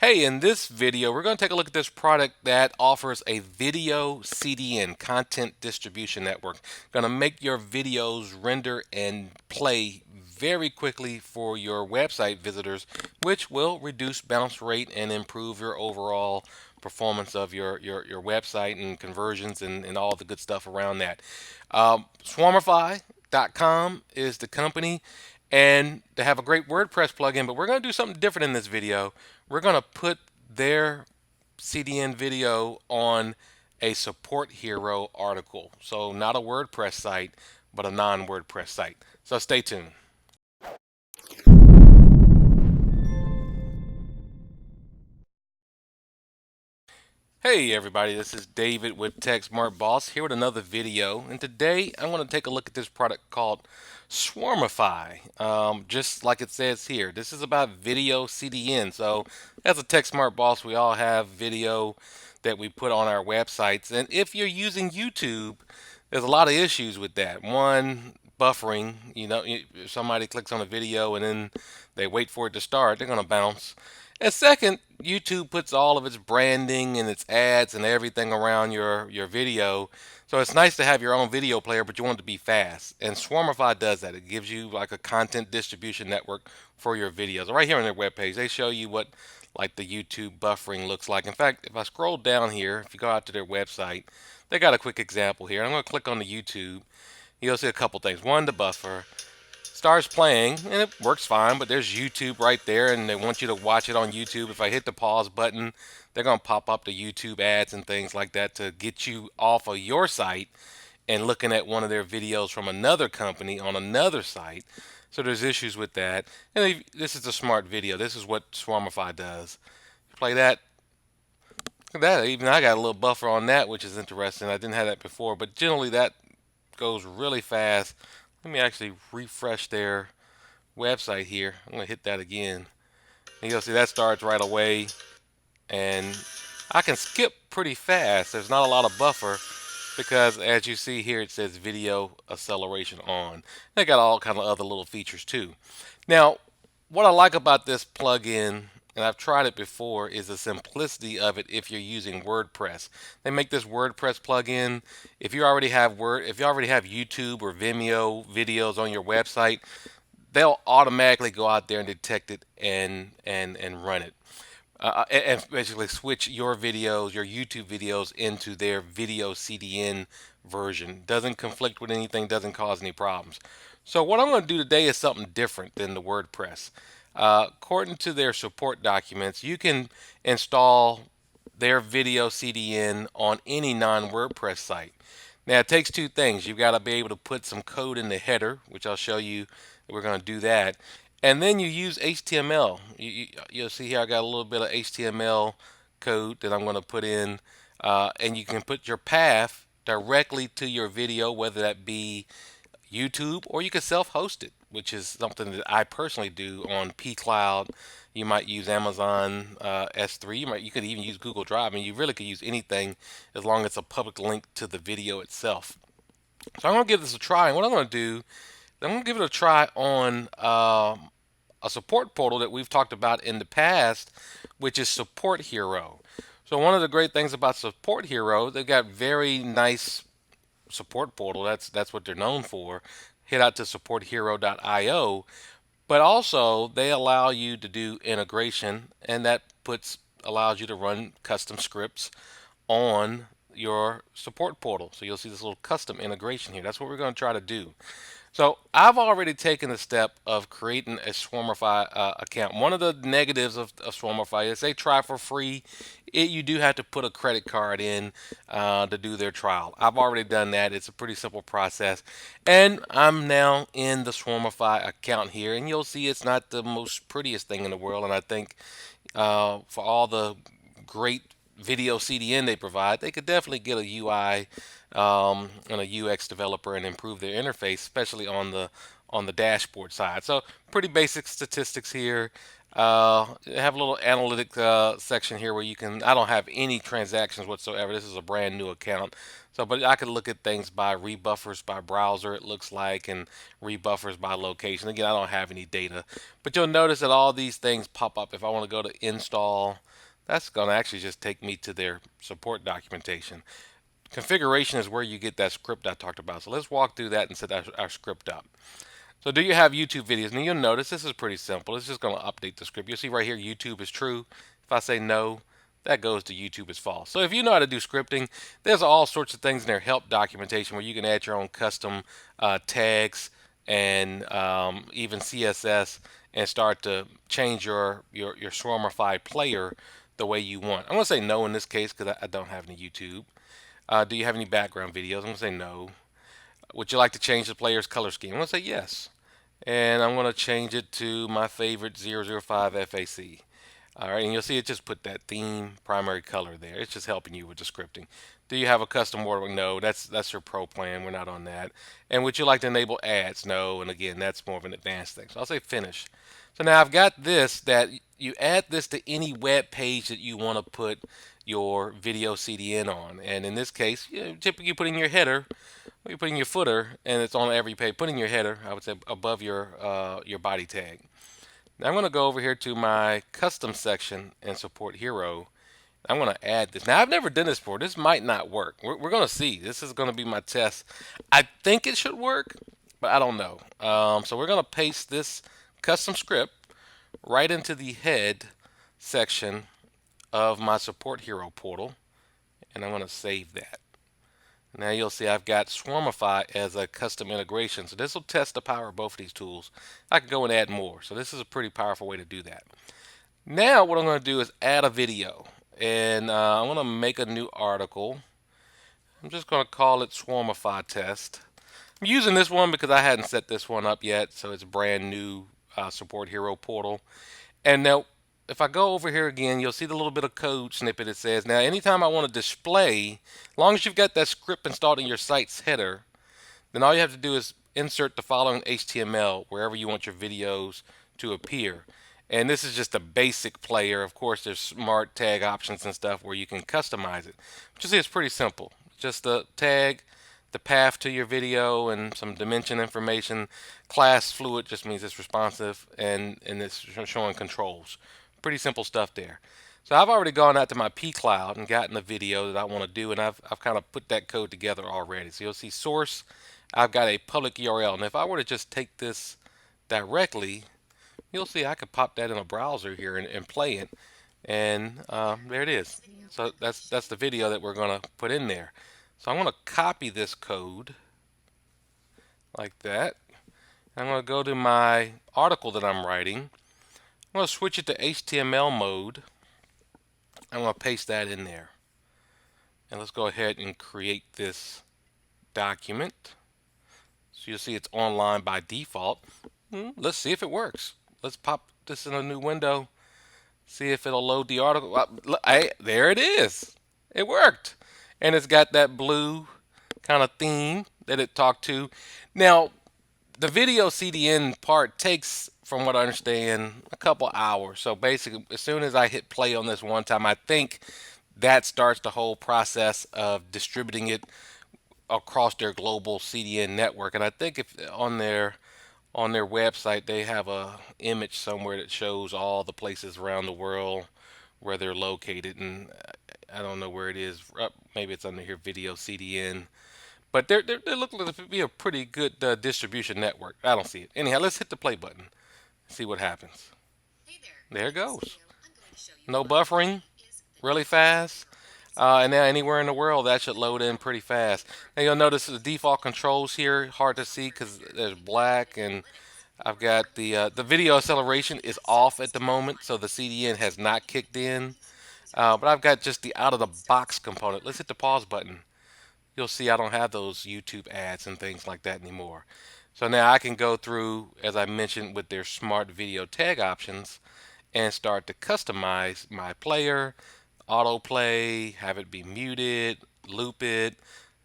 Hey, in this video, we're going to take a look at this product that offers a video CDN, content distribution network. Going to make your videos render and play very quickly for your website visitors, which will reduce bounce rate and improve your overall performance of your website and conversions and all the good stuff around that. Swarmify.com is the company, and they have a great WordPress plugin, but we're going to do something different in this video. We're going to put their CDN video on a Support Hero article. So not a WordPress site, but a non-WordPress site. So stay tuned. Hey everybody, this is David with Tech Smart Boss here with another video, and today I want to take a look at this product called Swarmify. Just like it says here, this is about video CDN. So as a Tech Smart Boss, we all have video that we put on our websites, and if you're using YouTube, there's a lot of issues with that. One, buffering. If somebody clicks on a video and then they wait for it to start, they're going to bounce. And second, YouTube puts all of its branding and its ads and everything around your video. So it's nice to have your own video player, but you want it to be fast. And Swarmify does that. It gives you like a content distribution network for your videos. Right here on their webpage, they show you what like the YouTube buffering looks like. In fact, if I scroll down here, if you go out to their website, they got a quick example here. I'm going to click on the YouTube. You'll see a couple things. One, the buffer starts playing and it works fine, but there's YouTube right there and they want you to watch it on YouTube. If I hit the pause button, they're going to pop up the YouTube ads and things like that to get you off of your site and looking at one of their videos from another company on another site. So there's issues with that. And this is a smart video. This is what Swarmify does. Play that. Look at that. Even I got a little buffer on that, which is interesting. I didn't have that before, but generally that goes really fast. Let me actually refresh their website here. I'm going to hit that again. And you'll see that starts right away. And I can skip pretty fast. There's not a lot of buffer because as you see here, it says video acceleration on. They got all kind of other little features too. Now, what I like about this plugin, and I've tried it before, is the simplicity of it if you're using WordPress. They make this WordPress plugin. If you already have YouTube or Vimeo videos on your website, they'll automatically go out there and detect it and run it. And basically switch your videos, your YouTube videos, into their video CDN version. Doesn't conflict with anything, doesn't cause any problems. So what I'm going to do today is something different than the WordPress. According to their support documents, you can install their video CDN on any non-WordPress site. Now it takes two things. You've got to be able to put some code in the header, which I'll show you. We're going to do that. And then you use HTML. You'll see here I got a little bit of HTML code that I'm going to put in. And you can put your path directly to your video, whether that be YouTube or you can self-host it, which is something that I personally do on pCloud. You might use Amazon S3. You could even use Google Drive. I mean, you really could use anything as long as it's a public link to the video itself. So I'm going to give this a try. And what I'm going to do, I'm going to give it a try on a support portal that we've talked about in the past, which is SupportHero. So one of the great things about SupportHero, they've got very nice support portal. That's what they're known for. Head out to supporthero.io, but also they allow you to do integration, and that allows you to run custom scripts on your support portal. So you'll see this little custom integration here. That's what we're going to try to do. So I've already taken the step of creating a Swarmify account. One of the negatives of Swarmify is they try for free. You do have to put a credit card in to do their trial. I've already done that. It's a pretty simple process. And I'm now in the Swarmify account here. And you'll see it's not the most prettiest thing in the world. And I think for all the great video CDN they provide, they could definitely get a UI and a UX developer and improve their interface, especially on the dashboard side. So pretty basic statistics here. Have a little analytic section here where you can. I don't have any transactions whatsoever. This is a brand new account. So, but I could look at things by rebuffers by browser, it looks like, and rebuffers by location. Again, I don't have any data, but you'll notice that all these things pop up. If I want to go to install, that's going to actually just take me to their support documentation. Configuration is where you get that script I talked about. So let's walk through that and set our script up. So do you have YouTube videos? Now you'll notice this is pretty simple. It's just going to update the script. You'll see right here YouTube is true. If I say no, that goes to YouTube is false. So if you know how to do scripting, there's all sorts of things in their help documentation where you can add your own custom tags and even CSS and start to change your Swarmify player the way you want. I'm going to say no in this case because I don't have any YouTube. Do you have any background videos? I'm going to say no. Would you like to change the player's color scheme? I'm going to say yes. And I'm going to change it to my favorite 005 FAC. All right, and you'll see it just put that theme primary color there. It's just helping you with the scripting. Do you have a custom watermark? No, that's your pro plan. We're not on that. And would you like to enable ads? No, and again, that's more of an advanced thing. So I'll say finish. So now I've got this that you add this to any web page that you want to put your video CDN on. And in this case, typically you put in your header, or you put in your footer, and it's on every page. Put in your header, I would say above your body tag. Now I'm going to go over here to my custom section and SupportHero. I'm going to add this. Now I've never done this before. This might not work. We're going to see. This is going to be my test. I think it should work, but I don't know. So we're going to paste this custom script right into the head section of my SupportHero portal, and I'm going to save that. Now you'll see I've got Swarmify as a custom integration. So this will test the power of both of these tools. I can go and add more. So this is a pretty powerful way to do that. Now what I'm going to do is add a video. And I'm going to make a new article. I'm just going to call it Swarmify test. I'm using this one because I hadn't set this one up yet. So it's a brand new SupportHero portal. And now if I go over here again, you'll see the little bit of code snippet it says. Now, anytime I want to display, as long as you've got that script installed in your site's header, then all you have to do is insert the following HTML wherever you want your videos to appear. And this is just a basic player. Of course, there's smart tag options and stuff where you can customize it. But you see, it's pretty simple. Just the tag, the path to your video, and some dimension information. Class fluid just means it's responsive, and it's showing controls. Pretty simple stuff there. So I've already gone out to my P Cloud and gotten the video that I want to do, and I've kind of put that code together already. So you'll see source. I've got a public URL, and if I were to just take this directly, you'll see I could pop that in a browser here and play it, and there it is. So that's the video that we're going to put in there. So I'm going to copy this code like that. I'm going to go to my article that I'm writing. I'm going to switch it to HTML mode. I'm going to paste that in there. And let's go ahead and create this document. So you'll see it's online by default. Let's see if it works. Let's pop this in a new window. See if it'll load the article. Hey, there it is. It worked. And it's got that blue kind of theme that it talked to. Now, the video CDN part takes, from what I understand, a couple hours. So basically, as soon as I hit play on this one time, I think that starts the whole process of distributing it across their global CDN network. And I think if on their website they have a image somewhere that shows all the places around the world where they're located, and I don't know where it is. Maybe it's under here, video CDN. But they look like to be a pretty good distribution network. I don't see it. Anyhow, let's hit the play button. See what happens. There it goes. No buffering. Really fast. And now anywhere in the world that should load in pretty fast. Now you'll notice the default controls here hard to see because there's black, and I've got the video acceleration is off at the moment, so the CDN has not kicked in. But I've got just the out of the box component. Let's hit the pause button. You'll see I don't have those YouTube ads and things like that anymore. So now I can go through, as I mentioned, with their smart video tag options and start to customize my player, autoplay, have it be muted, loop it.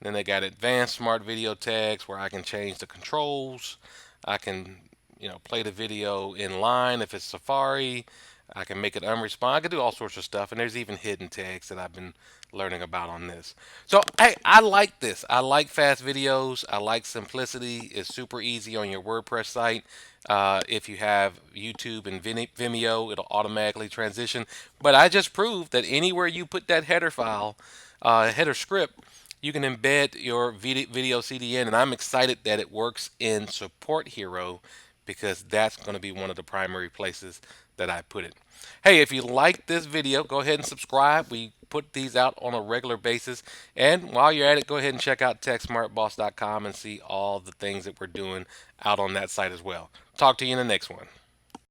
Then they got advanced smart video tags where I can change the controls. I can play the video in line if it's Safari. I can make it unresponsive. I can do all sorts of stuff, and there's even hidden tags that I've been learning about on this. So hey, I like this. I like fast videos. I like simplicity. It's super easy on your WordPress site. If you have YouTube and Vimeo, it'll automatically transition. But I just proved that anywhere you put that header file, header script, you can embed your video CDN, and I'm excited that it works in SupportHero because that's going to be one of the primary places that I put it. Hey, if you like this video, go ahead and subscribe. We put these out on a regular basis. And while you're at it, go ahead and check out techsmartboss.com and see all the things that we're doing out on that site as well. Talk to you in the next one.